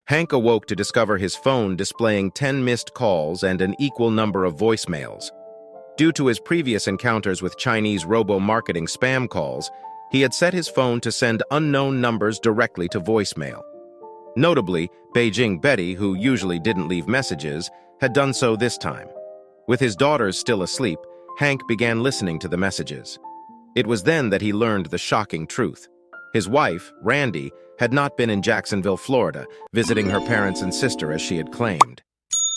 Hank awoke to discover his phone displaying 10 missed calls and an equal number of voicemails. Due to his previous encounters with Chinese robo-marketing spam calls, he had set his phone to send unknown numbers directly to voicemail. Notably, Beijing Betty, who usually didn't leave messages, had done so this time. With his daughters still asleep, Hank began listening to the messages. It was then that he learned the shocking truth. His wife, Randy, had not been in Jacksonville, Florida, visiting her parents and sister as she had claimed.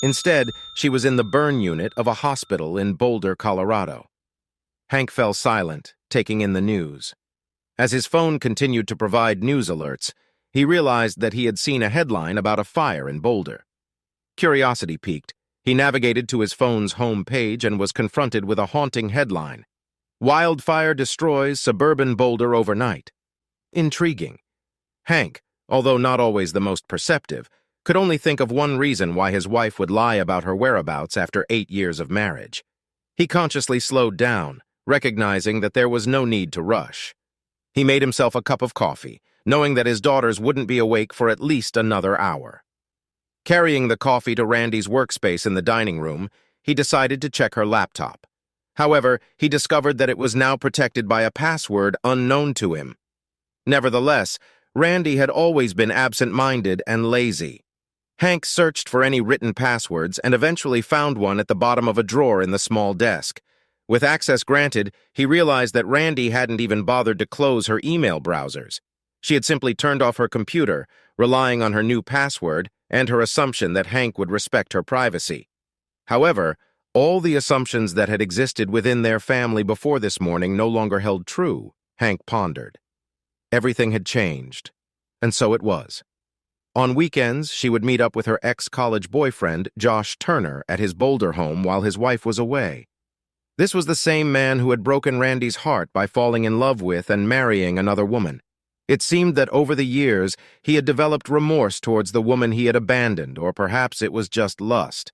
Instead, she was in the burn unit of a hospital in Boulder, Colorado. Hank fell silent, taking in the news. As his phone continued to provide news alerts, he realized that he had seen a headline about a fire in Boulder. Curiosity piqued. He navigated to his phone's home page and was confronted with a haunting headline: "Wildfire destroys suburban Boulder overnight." Intriguing. Hank, although not always the most perceptive, could only think of one reason why his wife would lie about her whereabouts after 8 years of marriage. He consciously slowed down, recognizing that there was no need to rush. He made himself a cup of coffee, knowing that his daughters wouldn't be awake for at least another hour. Carrying the coffee to Randy's workspace in the dining room, he decided to check her laptop. However, he discovered that it was now protected by a password unknown to him. Nevertheless, Randy had always been absent-minded and lazy. Hank searched for any written passwords and eventually found one at the bottom of a drawer in the small desk. With access granted, he realized that Randy hadn't even bothered to close her email browsers. She had simply turned off her computer, relying on her new password and her assumption that Hank would respect her privacy. However, all the assumptions that had existed within their family before this morning no longer held true, Hank pondered. Everything had changed, and so it was. On weekends, she would meet up with her ex-college boyfriend, Josh Turner, at his Boulder home while his wife was away. This was the same man who had broken Randy's heart by falling in love with and marrying another woman. It seemed that over the years, he had developed remorse towards the woman he had abandoned, or perhaps it was just lust.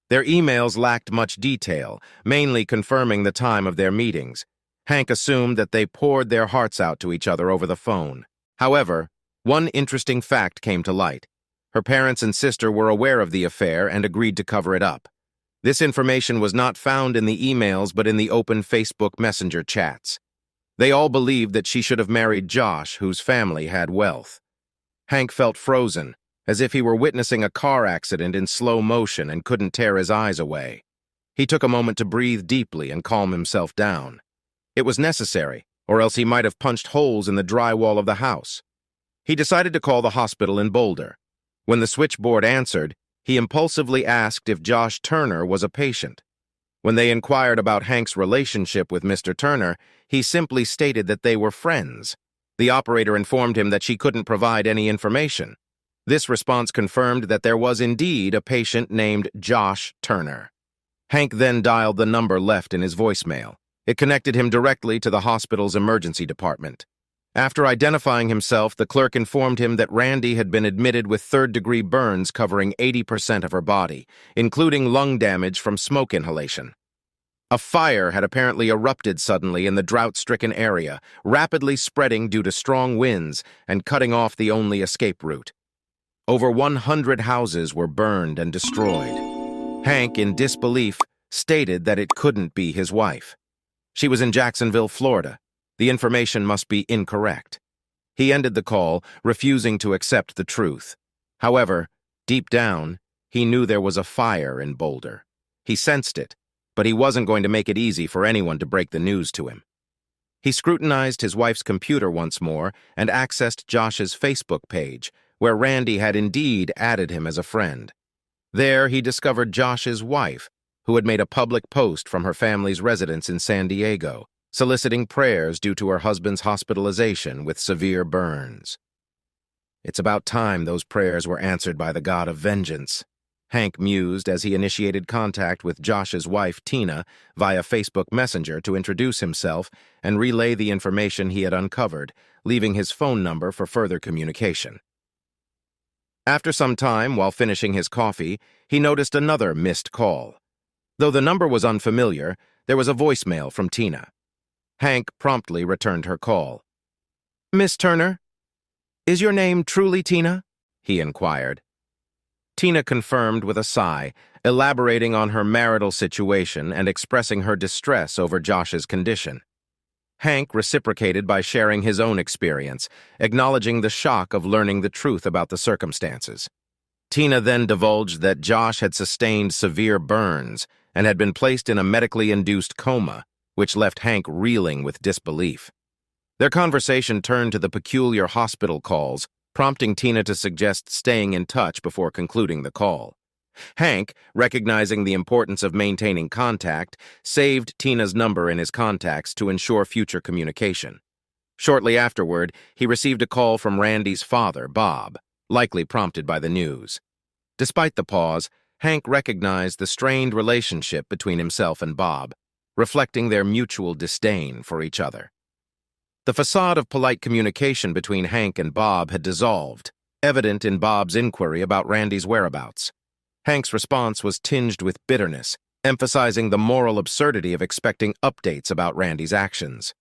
Their emails lacked much detail, mainly confirming the time of their meetings. Hank assumed that they poured their hearts out to each other over the phone. However, one interesting fact came to light. Her parents and sister were aware of the affair and agreed to cover it up. This information was not found in the emails but in the open Facebook Messenger chats. They all believed that she should have married Josh, whose family had wealth. Hank felt frozen, as if he were witnessing a car accident in slow motion and couldn't tear his eyes away. He took a moment to breathe deeply and calm himself down. It was necessary, or else he might have punched holes in the drywall of the house. He decided to call the hospital in Boulder. When the switchboard answered, he impulsively asked if Josh Turner was a patient. When they inquired about Hank's relationship with Mr. Turner, he simply stated that they were friends. The operator informed him that she couldn't provide any information. This response confirmed that there was indeed a patient named Josh Turner. Hank then dialed the number left in his voicemail. It connected him directly to the hospital's emergency department. After identifying himself, the clerk informed him that Randy had been admitted with third-degree burns covering 80% of her body, including lung damage from smoke inhalation. A fire had apparently erupted suddenly in the drought-stricken area, rapidly spreading due to strong winds and cutting off the only escape route. Over 100 houses were burned and destroyed. Hank, in disbelief, stated that it couldn't be his wife. She was in Jacksonville, Florida. The information must be incorrect. He ended the call, refusing to accept the truth. However, deep down, he knew there was a fire in Boulder. He sensed it, but he wasn't going to make it easy for anyone to break the news to him. He scrutinized his wife's computer once more and accessed Josh's Facebook page, where Randy had indeed added him as a friend. There, he discovered Josh's wife, who had made a public post from her family's residence in San Diego, soliciting prayers due to her husband's hospitalization with severe burns. It's about time those prayers were answered by the God of vengeance, Hank mused as he initiated contact with Josh's wife, Tina, via Facebook Messenger to introduce himself and relay the information he had uncovered, leaving his phone number for further communication. After some time, while finishing his coffee, he noticed another missed call. Though the number was unfamiliar, there was a voicemail from Tina. Hank promptly returned her call. "Miss Turner, is your name truly Tina?" he inquired. Tina confirmed with a sigh, elaborating on her marital situation and expressing her distress over Josh's condition. Hank reciprocated by sharing his own experience, acknowledging the shock of learning the truth about the circumstances. Tina then divulged that Josh had sustained severe burns and had been placed in a medically induced coma, which left Hank reeling with disbelief. Their conversation turned to the peculiar hospital calls, prompting Tina to suggest staying in touch before concluding the call. Hank, recognizing the importance of maintaining contact, saved Tina's number in his contacts to ensure future communication. Shortly afterward, he received a call from Randy's father, Bob, likely prompted by the news. Despite the pause, Hank recognized the strained relationship between himself and Bob, reflecting their mutual disdain for each other. The facade of polite communication between Hank and Bob had dissolved, evident in Bob's inquiry about Randy's whereabouts. Hank's response was tinged with bitterness, emphasizing the moral absurdity of expecting updates about Randy's actions.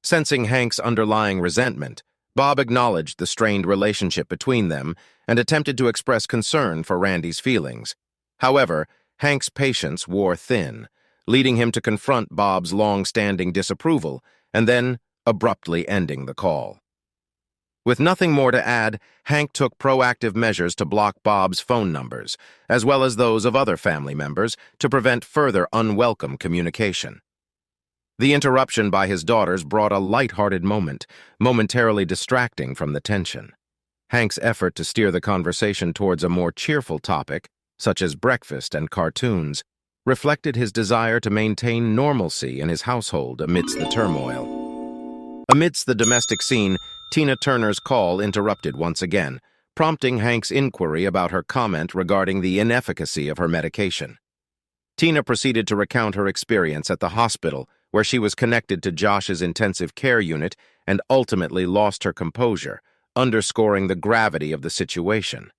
Sensing Hank's underlying resentment, Bob acknowledged the strained relationship between them and attempted to express concern for Randy's feelings. However, Hank's patience wore thin, leading him to confront Bob's long-standing disapproval and then abruptly ending the call. With nothing more to add, Hank took proactive measures to block Bob's phone numbers, as well as those of other family members, to prevent further unwelcome communication. The interruption by his daughters brought a light-hearted moment, momentarily distracting from the tension. Hank's effort to steer the conversation towards a more cheerful topic, such as breakfast and cartoons, reflected his desire to maintain normalcy in his household amidst the turmoil. Amidst the domestic scene, Tina Turner's call interrupted once again, prompting Hank's inquiry about her comment regarding the inefficacy of her medication. Tina proceeded to recount her experience at the hospital, where she was connected to Josh's intensive care unit and ultimately lost her composure, underscoring the gravity of the situation.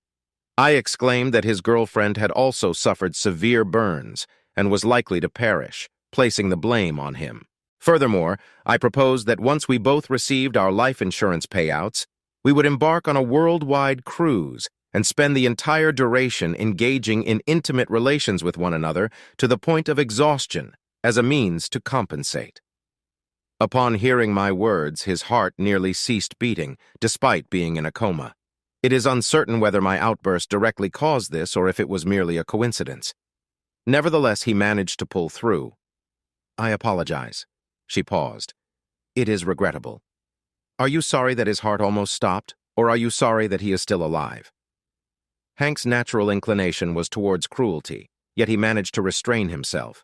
I exclaimed that his girlfriend had also suffered severe burns and was likely to perish, placing the blame on him. Furthermore, I proposed that once we both received our life insurance payouts, we would embark on a worldwide cruise and spend the entire duration engaging in intimate relations with one another to the point of exhaustion as a means to compensate. Upon hearing my words, his heart nearly ceased beating, despite being in a coma. It is uncertain whether my outburst directly caused this or if it was merely a coincidence. Nevertheless, he managed to pull through. "I apologize." She paused. "It is regrettable. Are you sorry that his heart almost stopped, or are you sorry that he is still alive?" Hank's natural inclination was towards cruelty, yet he managed to restrain himself.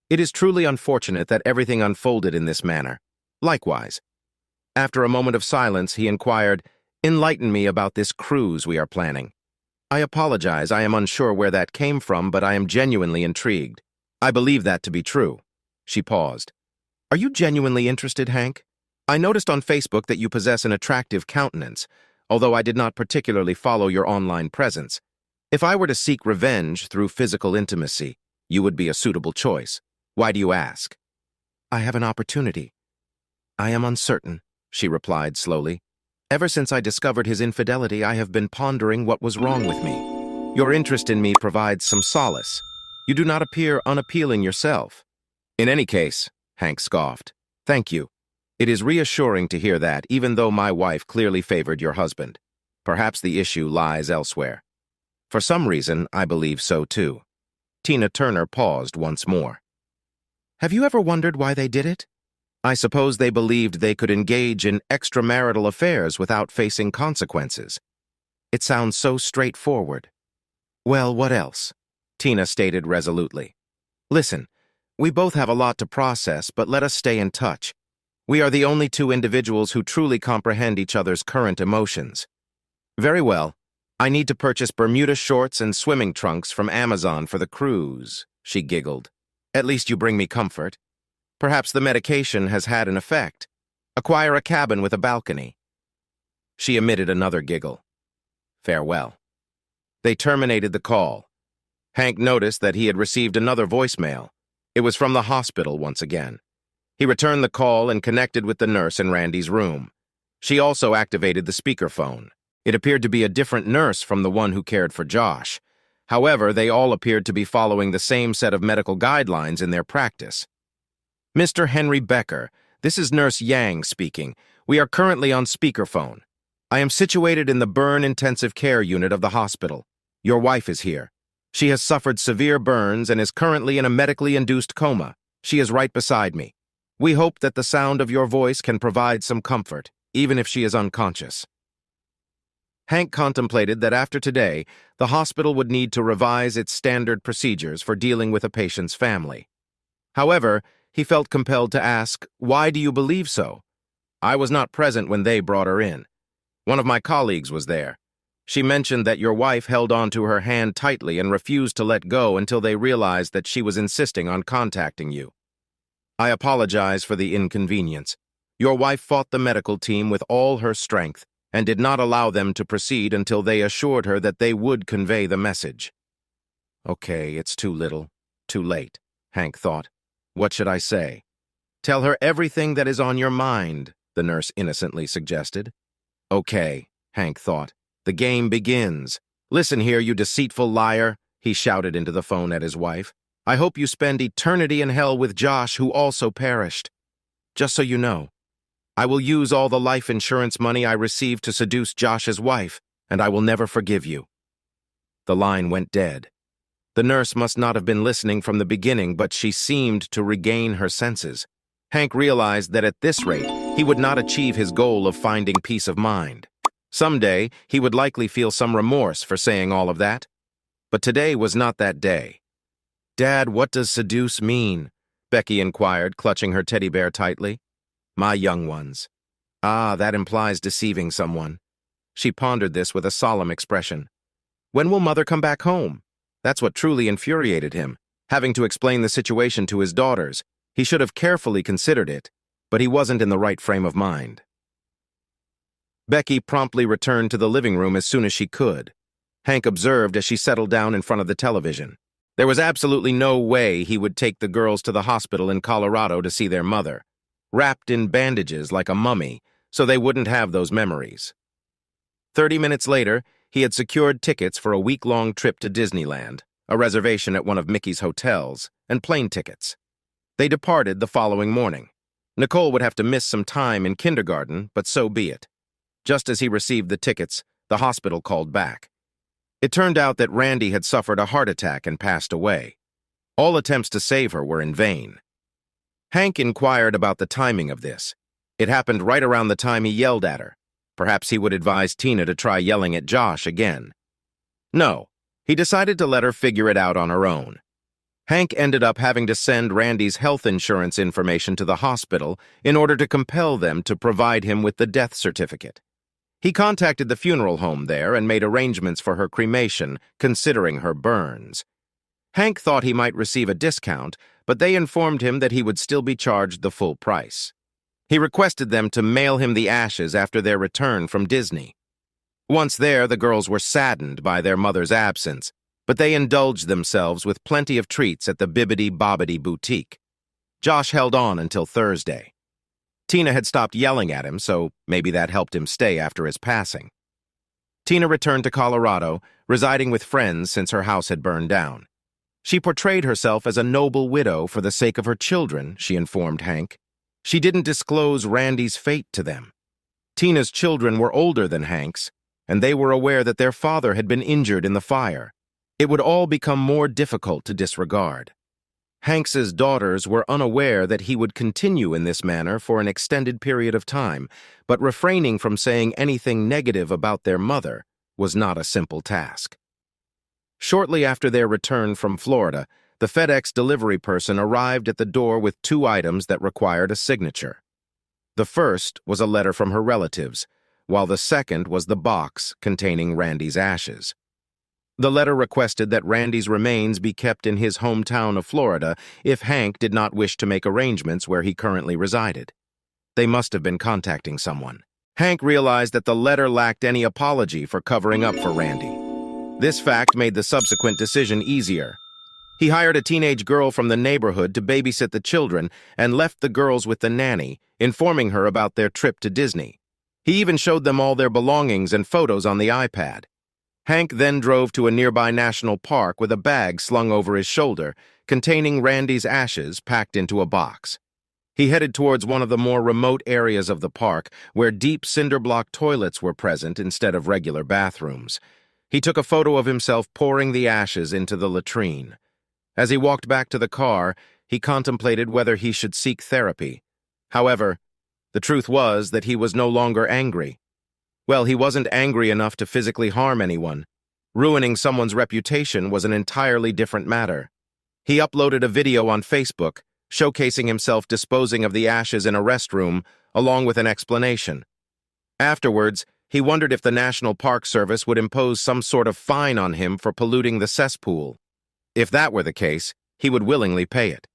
"It is truly unfortunate that everything unfolded in this manner. Likewise." After a moment of silence, he inquired, "Enlighten me about this cruise we are planning." "I apologize, I am unsure where that came from, but I am genuinely intrigued. I believe that to be true." She paused. "Are you genuinely interested, Hank? I noticed on Facebook that you possess an attractive countenance, although I did not particularly follow your online presence. If I were to seek revenge through physical intimacy, you would be a suitable choice. Why do you ask?" "I have an opportunity." "I am uncertain," she replied slowly. "Ever since I discovered his infidelity, I have been pondering what was wrong with me. Your interest in me provides some solace. You do not appear unappealing yourself." "In any case," Hank scoffed, "thank you. It is reassuring to hear that, even though my wife clearly favored your husband. Perhaps the issue lies elsewhere." "For some reason, I believe so too." Tina Turner paused once more. "Have you ever wondered why they did it? I suppose they believed they could engage in extramarital affairs without facing consequences. It sounds so straightforward." "Well, what else?" Tina stated resolutely. "Listen, we both have a lot to process, but let us stay in touch. We are the only two individuals who truly comprehend each other's current emotions." "Very well. I need to purchase Bermuda shorts and swimming trunks from Amazon for the cruise," she giggled. "At least you bring me comfort. Perhaps the medication has had an effect. Acquire a cabin with a balcony." She emitted another giggle. "Farewell." They terminated the call. Hank noticed that he had received another voicemail. It was from the hospital once again. He returned the call and connected with the nurse in Randy's room. She also activated the speakerphone. It appeared to be a different nurse from the one who cared for Josh. However, they all appeared to be following the same set of medical guidelines in their practice. "Mr. Henry Becker, this is Nurse Yang speaking. We are currently on speakerphone. I am situated in the burn intensive care unit of the hospital. Your wife is here. She has suffered severe burns and is currently in a medically induced coma. She is right beside me. We hope that the sound of your voice can provide some comfort, even if she is unconscious." Hank contemplated that after today, the hospital would need to revise its standard procedures for dealing with a patient's family. However, he felt compelled to ask, "Why do you believe so?" "I was not present when they brought her in. One of my colleagues was there. She mentioned that your wife held onto her hand tightly and refused to let go until they realized that she was insisting on contacting you. I apologize for the inconvenience. Your wife fought the medical team with all her strength and did not allow them to proceed until they assured her that they would convey the message." Okay, it's too little, too late, Hank thought. What should I say? "Tell her everything that is on your mind," the nurse innocently suggested. Okay, Hank thought. The game begins. "Listen here, you deceitful liar," he shouted into the phone at his wife. "I hope you spend eternity in hell with Josh, who also perished. Just so you know, I will use all the life insurance money I received to seduce Josh's wife, and I will never forgive you." The line went dead. The nurse must not have been listening from the beginning, but she seemed to regain her senses. Hank realized that at this rate, he would not achieve his goal of finding peace of mind. Someday, he would likely feel some remorse for saying all of that. But today was not that day. "Dad, what does seduce mean?" Becky inquired, clutching her teddy bear tightly. "My young ones." "Ah, that implies deceiving someone." She pondered this with a solemn expression. When will Mother come back home? That's what truly infuriated him, having to explain the situation to his daughters. He should have carefully considered it, but he wasn't in the right frame of mind. Becky promptly returned to the living room as soon as she could. Hank observed as she settled down in front of the television. There was absolutely no way he would take the girls to the hospital in Colorado to see their mother, wrapped in bandages like a mummy, so they wouldn't have those memories. 30 minutes later, he had secured tickets for a week-long trip to Disneyland, a reservation at one of Mickey's hotels, and plane tickets. They departed the following morning. Nicole would have to miss some time in kindergarten, but so be it. Just as he received the tickets, the hospital called back. It turned out that Randy had suffered a heart attack and passed away. All attempts to save her were in vain. Hank inquired about the timing of this. It happened right around the time he yelled at her. Perhaps he would advise Tina to try yelling at Josh again. No, he decided to let her figure it out on her own. Hank ended up having to send Randy's health insurance information to the hospital in order to compel them to provide him with the death certificate. He contacted the funeral home there and made arrangements for her cremation, considering her burns. Hank thought he might receive a discount, but they informed him that he would still be charged the full price. He requested them to mail him the ashes after their return from Disney. Once there, the girls were saddened by their mother's absence, but they indulged themselves with plenty of treats at the Bibbidi Bobbidi Boutique. Josh held on until Thursday. Tina had stopped yelling at him, so maybe that helped him stay after his passing. Tina returned to Colorado, residing with friends since her house had burned down. She portrayed herself as a noble widow for the sake of her children, she informed Hank. She didn't disclose Randy's fate to them. Tina's children were older than Hank's, and they were aware that their father had been injured in the fire. It would all become more difficult to disregard. Hanks's daughters were unaware that he would continue in this manner for an extended period of time, but refraining from saying anything negative about their mother was not a simple task. Shortly after their return from Florida, the FedEx delivery person arrived at the door with 2 items that required a signature. The first was a letter from her relatives, while the second was the box containing Randy's ashes. The letter requested that Randy's remains be kept in his hometown of Florida if Hank did not wish to make arrangements where he currently resided. They must have been contacting someone. Hank realized that the letter lacked any apology for covering up for Randy. This fact made the subsequent decision easier. He hired a teenage girl from the neighborhood to babysit the children and left the girls with the nanny, informing her about their trip to Disney. He even showed them all their belongings and photos on the iPad. Hank then drove to a nearby national park with a bag slung over his shoulder, containing Randy's ashes packed into a box. He headed towards one of the more remote areas of the park, where deep cinder-block toilets were present instead of regular bathrooms. He took a photo of himself pouring the ashes into the latrine. As he walked back to the car, he contemplated whether he should seek therapy. However, the truth was that he was no longer angry. Well, he wasn't angry enough to physically harm anyone. Ruining someone's reputation was an entirely different matter. He uploaded a video on Facebook, showcasing himself disposing of the ashes in a restroom, along with an explanation. Afterwards, he wondered if the National Park Service would impose some sort of fine on him for polluting the cesspool. If that were the case, he would willingly pay it.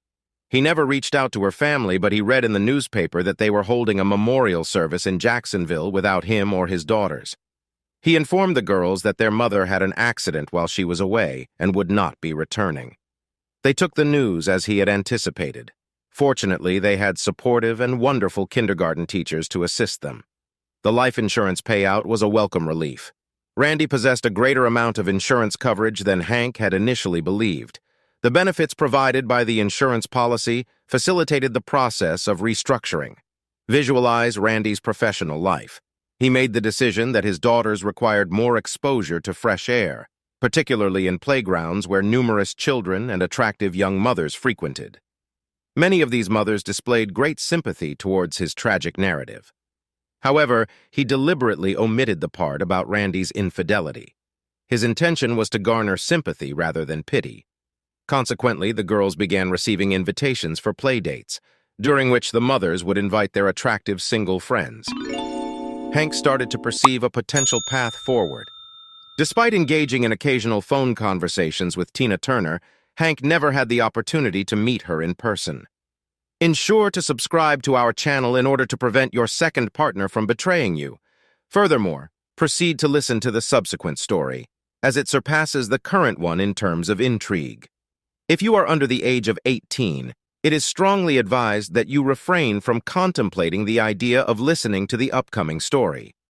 He never reached out to her family, but he read in the newspaper that they were holding a memorial service in Jacksonville without him or his daughters. He informed the girls that their mother had an accident while she was away and would not be returning. They took the news as he had anticipated. Fortunately, they had supportive and wonderful kindergarten teachers to assist them. The life insurance payout was a welcome relief. Randy possessed a greater amount of insurance coverage than Hank had initially believed. The benefits provided by the insurance policy facilitated the process of restructuring. Visualize Randy's professional life. He made the decision that his daughters required more exposure to fresh air, particularly in playgrounds where numerous children and attractive young mothers frequented. Many of these mothers displayed great sympathy towards his tragic narrative. However, he deliberately omitted the part about Randy's infidelity. His intention was to garner sympathy rather than pity. Consequently, the girls began receiving invitations for play dates, during which the mothers would invite their attractive single friends. Hank started to perceive a potential path forward. Despite engaging in occasional phone conversations with Tina Turner, Hank never had the opportunity to meet her in person. Ensure to subscribe to our channel in order to prevent your second partner from betraying you. Furthermore, proceed to listen to the subsequent story, as it surpasses the current one in terms of intrigue. If you are under the age of 18, it is strongly advised that you refrain from contemplating the idea of listening to the upcoming story.